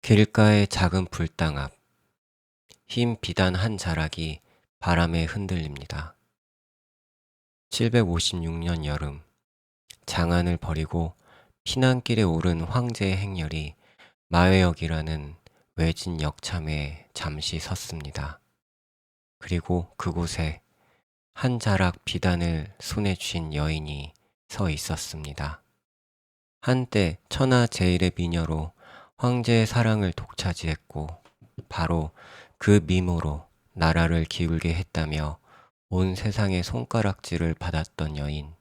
길가의 작은 불당 앞, 흰 비단 한 자락이 바람에 흔들립니다. 756년 여름, 장안을 버리고 피난길에 오른 황제의 행렬이 마회역이라는 외진 역참에 잠시 섰습니다. 그리고 그곳에 한 자락 비단을 손에 쥔 여인이 서 있었습니다. 한때 천하 제일의 미녀로 황제의 사랑을 독차지했고 바로 그 미모로 나라를 기울게 했다며 온 세상의 손가락질을 받았던 여인.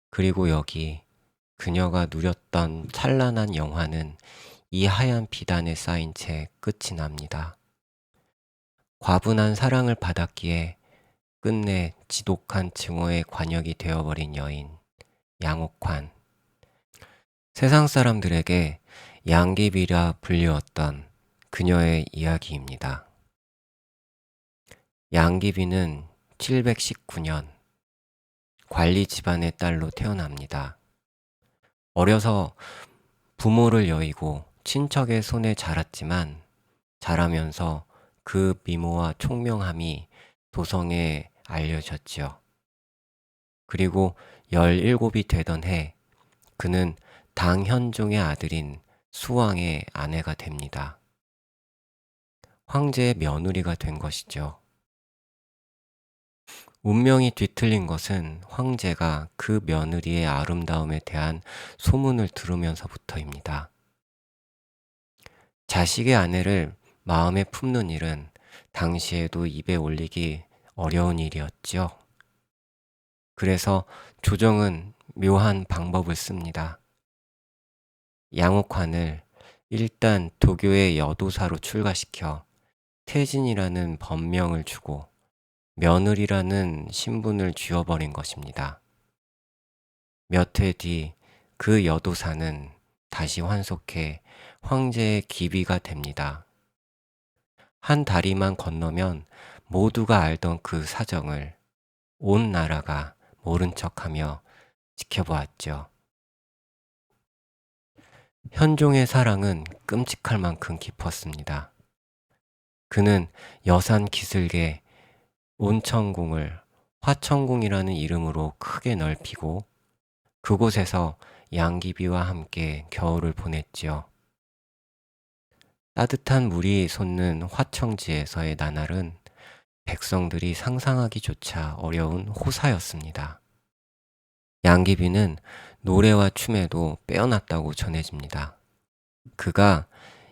그리고 여기 그녀가 누렸던 찬란한 영화는 이 하얀 비단에 쌓인 채 끝이 납니다. 과분한 사랑을 받았기에 끝내 지독한 증오의 관역이 되어버린 여인, 양옥환. 세상 사람들에게 양귀비라 불리웠던 그녀의 이야기입니다. 양귀비는 719년 관리 집안의 딸로 태어납니다. 어려서 부모를 여의고 친척의 손에 자랐지만 자라면서 그 미모와 총명함이 도성에 알려졌지요. 그리고 17이 되던 해 그는 당현종의 아들인 수왕의 아내가 됩니다. 황제의 며느리가 된 것이죠. 운명이 뒤틀린 것은 황제가 그 며느리의 아름다움에 대한 소문을 들으면서부터입니다. 자식의 아내를 마음에 품는 일은 당시에도 입에 올리기 어려운 일이었지요. 그래서 조정은 묘한 방법을 씁니다. 양옥환을 일단 도교의 여도사로 출가시켜 태진이라는 법명을 주고 며느리라는 신분을 쥐어버린 것입니다. 몇 해 뒤 그 여도사는 다시 환속해 황제의 기비가 됩니다. 한 다리만 건너면 모두가 알던 그 사정을 온 나라가 모른 척하며 지켜보았죠. 현종의 사랑은 끔찍할 만큼 깊었습니다. 그는 여산 기슭에 온천궁을 화천궁이라는 이름으로 크게 넓히고 그곳에서 양귀비와 함께 겨울을 보냈지요. 따뜻한 물이 솟는 화청지에서의 나날은 백성들이 상상하기조차 어려운 호사였습니다. 양귀비는 노래와 춤에도 빼어났다고 전해집니다. 그가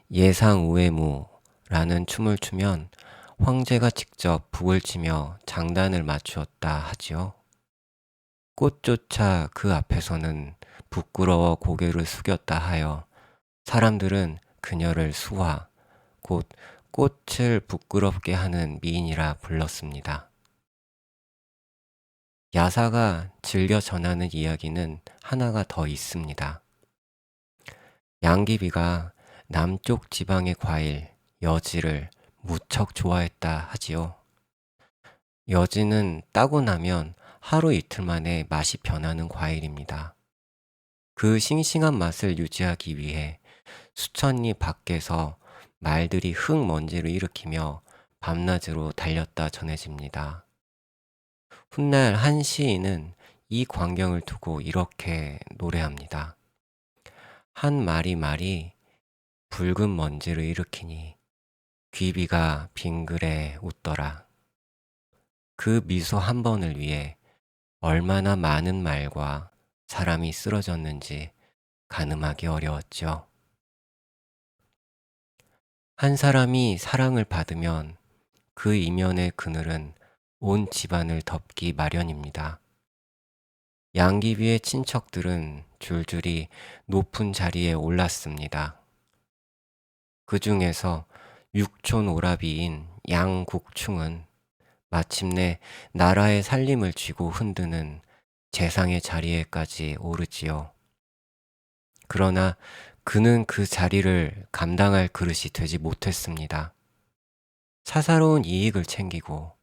예상우회무라는 춤을 추면 황제가 직접 북을 치며 장단을 맞추었다 하지요. 꽃조차 그 앞에서는 부끄러워 고개를 숙였다 하여 사람들은 그녀를 수화, 곧 꽃을 부끄럽게 하는 미인이라 불렀습니다. 야사가 즐겨 전하는 이야기는 하나가 더 있습니다. 양귀비가 남쪽 지방의 과일, 여지를 무척 좋아했다 하지요. 여지는 따고 나면 하루 이틀 만에 맛이 변하는 과일입니다. 그 싱싱한 맛을 유지하기 위해 수천리 밖에서 말들이 흙먼지를 일으키며 밤낮으로 달렸다 전해집니다. 훗날 한 시인은 이 광경을 두고 이렇게 노래합니다. 한 말이 붉은 먼지를 일으키니 귀비가 빙그레 웃더라. 그 미소 한 번을 위해 얼마나 많은 말과 사람이 쓰러졌는지 가늠하기 어려웠죠. 한 사람이 사랑을 받으면 그 이면의 그늘은 온 집안을 덮기 마련입니다. 양귀비의 친척들은 줄줄이 높은 자리에 올랐습니다. 그 중에서 육촌 오라비인 양국충은 마침내 나라의 살림을 쥐고 흔드는 재상의 자리에까지 오르지요. 그러나 그는 그 자리를 감당할 그릇이 되지 못했습니다. 사사로운 이익을 챙기고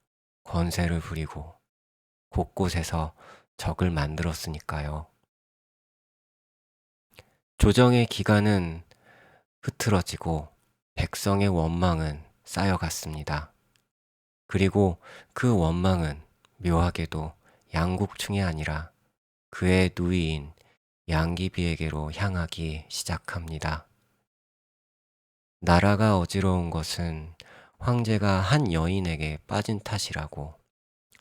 권세를 부리고 곳곳에서 적을 만들었으니까요. 조정의 기간은 흐트러지고 백성의 원망은 쌓여갔습니다. 그리고 그 원망은 묘하게도 양국충이 아니라 그의 누이인 양귀비에게로 향하기 시작합니다. 나라가 어지러운 것은 황제가 한 여인에게 빠진 탓이라고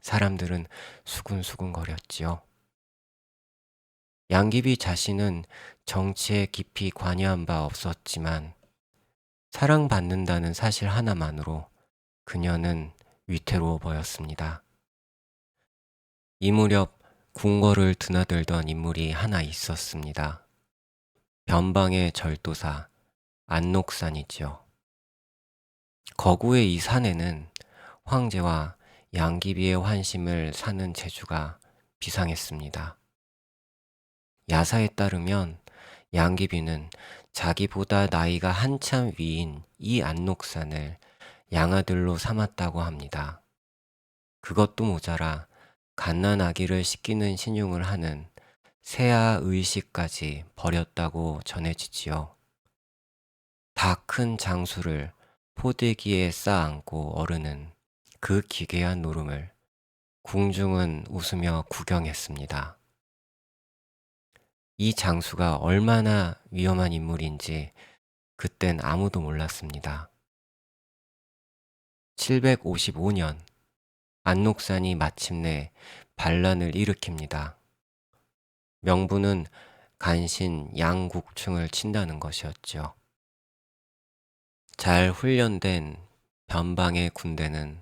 사람들은 수군수군거렸지요. 양귀비 자신은 정치에 깊이 관여한 바 없었지만 사랑받는다는 사실 하나만으로 그녀는 위태로워 보였습니다. 이 무렵 궁궐을 드나들던 인물이 하나 있었습니다. 변방의 절도사 안녹산이지요. 거구의 이 산에는 황제와 양귀비의 환심을 사는 재주가 비상했습니다. 야사에 따르면 양귀비는 자기보다 나이가 한참 위인 이 안녹산을 양아들로 삼았다고 합니다. 그것도 모자라 갓난아기를 씻기는 신용을 하는 세아 의식까지 버렸다고 전해지지요. 다 큰 장수를 포대기에 쌓아안고 어르는 그 기괴한 노름을 궁중은 웃으며 구경했습니다. 이 장수가 얼마나 위험한 인물인지 그땐 아무도 몰랐습니다. 755년 안녹산이 마침내 반란을 일으킵니다. 명분은 간신 양국충을 친다는 것이었죠. 잘 훈련된 변방의 군대는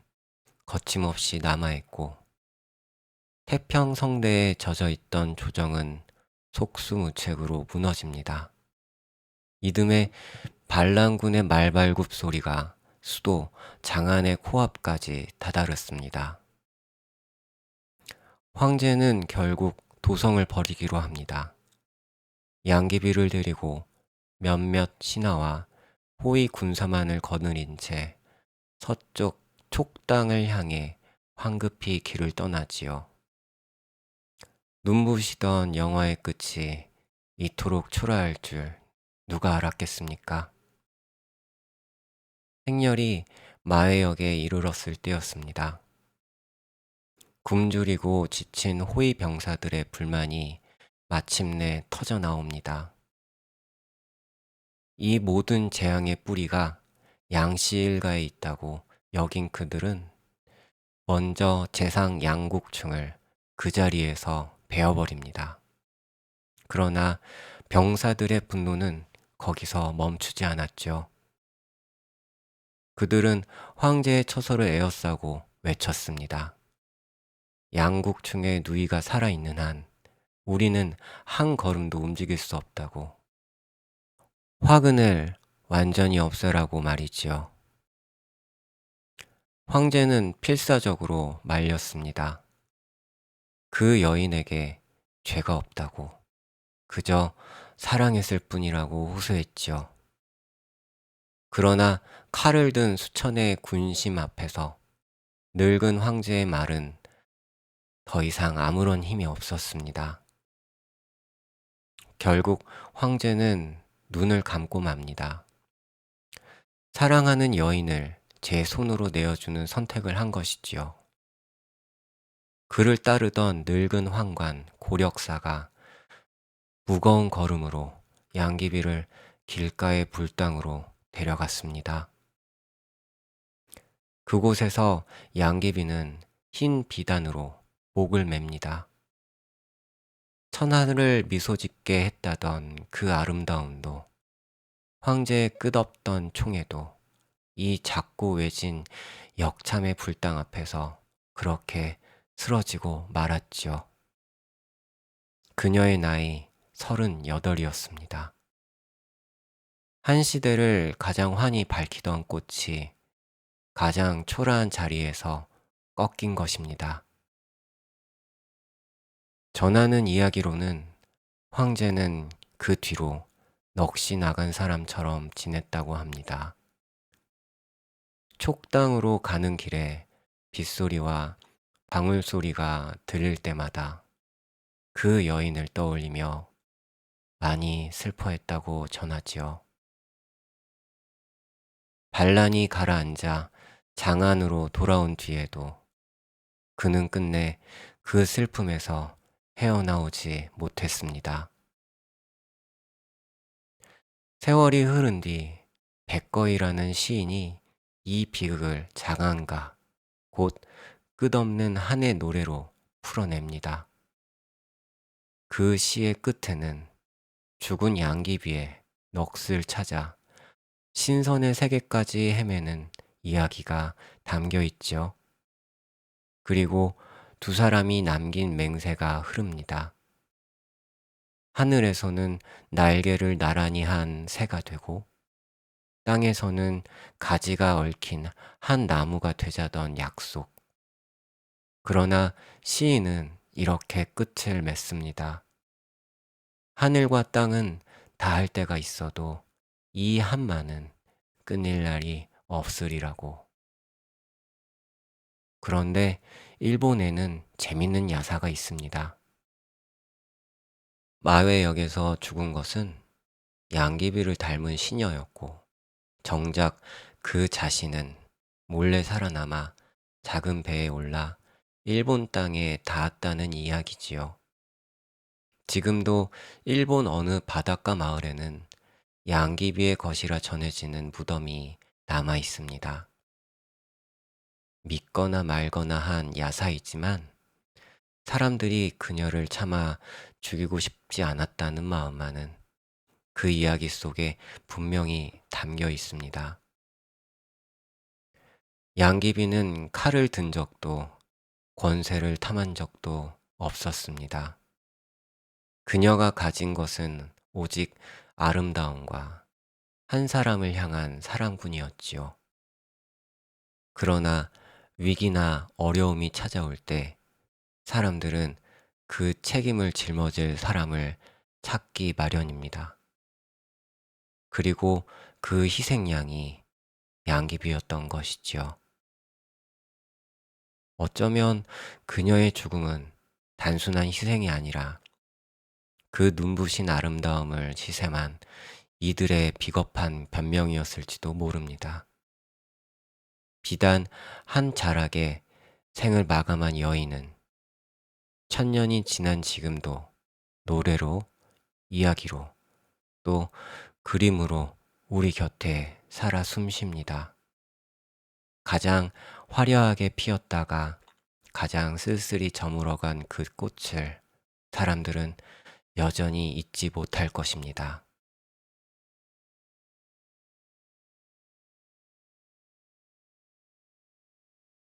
거침없이 남아있고 태평성대에 젖어있던 조정은 속수무책으로 무너집니다. 이듬해 반란군의 말발굽 소리가 수도 장안의 코앞까지 다다랐습니다. 황제는 결국 도성을 버리기로 합니다. 양귀비를 데리고 몇몇 신하와 호위 군사만을 거느린 채 서쪽 촉당을 향해 황급히 길을 떠나지요. 눈부시던 영화의 끝이 이토록 초라할 줄 누가 알았겠습니까? 행렬이 마해역에 이르렀을 때였습니다. 굶주리고 지친 호위 병사들의 불만이 마침내 터져 나옵니다. 이 모든 재앙의 뿌리가 양씨 일가에 있다고 여긴 그들은 먼저 재상 양국충을 그 자리에서 베어버립니다. 그러나 병사들의 분노는 거기서 멈추지 않았죠. 그들은 황제의 처소를 에워싸고 외쳤습니다. 양국충의 누이가 살아있는 한 우리는 한 걸음도 움직일 수 없다고. 화근을 완전히 없애라고 말이지요. 황제는 필사적으로 말렸습니다. 그 여인에게 죄가 없다고. 그저 사랑했을 뿐이라고 호소했지요. 그러나 칼을 든 수천의 군심 앞에서 늙은 황제의 말은 더 이상 아무런 힘이 없었습니다. 결국 황제는 눈을 감고 맙니다. 사랑하는 여인을 제 손으로 내어주는 선택을 한 것이지요. 그를 따르던 늙은 황관 고력사가 무거운 걸음으로 양귀비를 길가의 불당으로 데려갔습니다. 그곳에서 양귀비는 흰 비단으로 목을 맵니다. 천하를 미소짓게 했다던 그 아름다움도 황제의 끝없던 총애도 이 작고 외진 역참의 불당 앞에서 그렇게 쓰러지고 말았지요. 그녀의 나이 38이었습니다. 한 시대를 가장 환히 밝히던 꽃이 가장 초라한 자리에서 꺾인 것입니다. 전하는 이야기로는 황제는 그 뒤로 넋이 나간 사람처럼 지냈다고 합니다. 촉당으로 가는 길에 빗소리와 방울소리가 들릴 때마다 그 여인을 떠올리며 많이 슬퍼했다고 전하지요. 반란이 가라앉아 장안으로 돌아온 뒤에도 그는 끝내 그 슬픔에서 헤어나오지 못했습니다. 세월이 흐른 뒤 백거이라는 시인이 이 비극을 장안가, 곧 끝없는 한의 노래로 풀어냅니다. 그 시의 끝에는 죽은 양귀비의 넋을 찾아 신선의 세계까지 헤매는 이야기가 담겨 있죠. 그리고 두 사람이 남긴 맹세가 흐릅니다. 하늘에서는 날개를 나란히 한 새가 되고 땅에서는 가지가 얽힌 한 나무가 되자던 약속. 그러나 시인은 이렇게 끝을 맺습니다. 하늘과 땅은 닿을 때가 있어도 이 한마는 끊일 날이 없으리라고. 그런데 일본에는 재밌는 야사가 있습니다. 마회역에서 죽은 것은 양귀비를 닮은 시녀였고 정작 그 자신은 몰래 살아남아 작은 배에 올라 일본 땅에 닿았다는 이야기지요. 지금도 일본 어느 바닷가 마을에는 양귀비의 것이라 전해지는 무덤이 남아 있습니다. 믿거나 말거나 한 야사이지만 사람들이 그녀를 차마 죽이고 싶지 않았다는 마음만은 그 이야기 속에 분명히 담겨 있습니다. 양귀비는 칼을 든 적도 권세를 탐한 적도 없었습니다. 그녀가 가진 것은 오직 아름다움과 한 사람을 향한 사랑뿐이었지요. 그러나 위기나 어려움이 찾아올 때 사람들은 그 책임을 짊어질 사람을 찾기 마련입니다. 그리고 그 희생양이 양귀비였던 것이지요. 어쩌면 그녀의 죽음은 단순한 희생이 아니라 그 눈부신 아름다움을 시샘한 이들의 비겁한 변명이었을지도 모릅니다. 비단 한 자락에 생을 마감한 여인은 천년이 지난 지금도 노래로, 이야기로, 또 그림으로 우리 곁에 살아 숨쉽니다. 가장 화려하게 피었다가 가장 쓸쓸히 저물어간 그 꽃을 사람들은 여전히 잊지 못할 것입니다.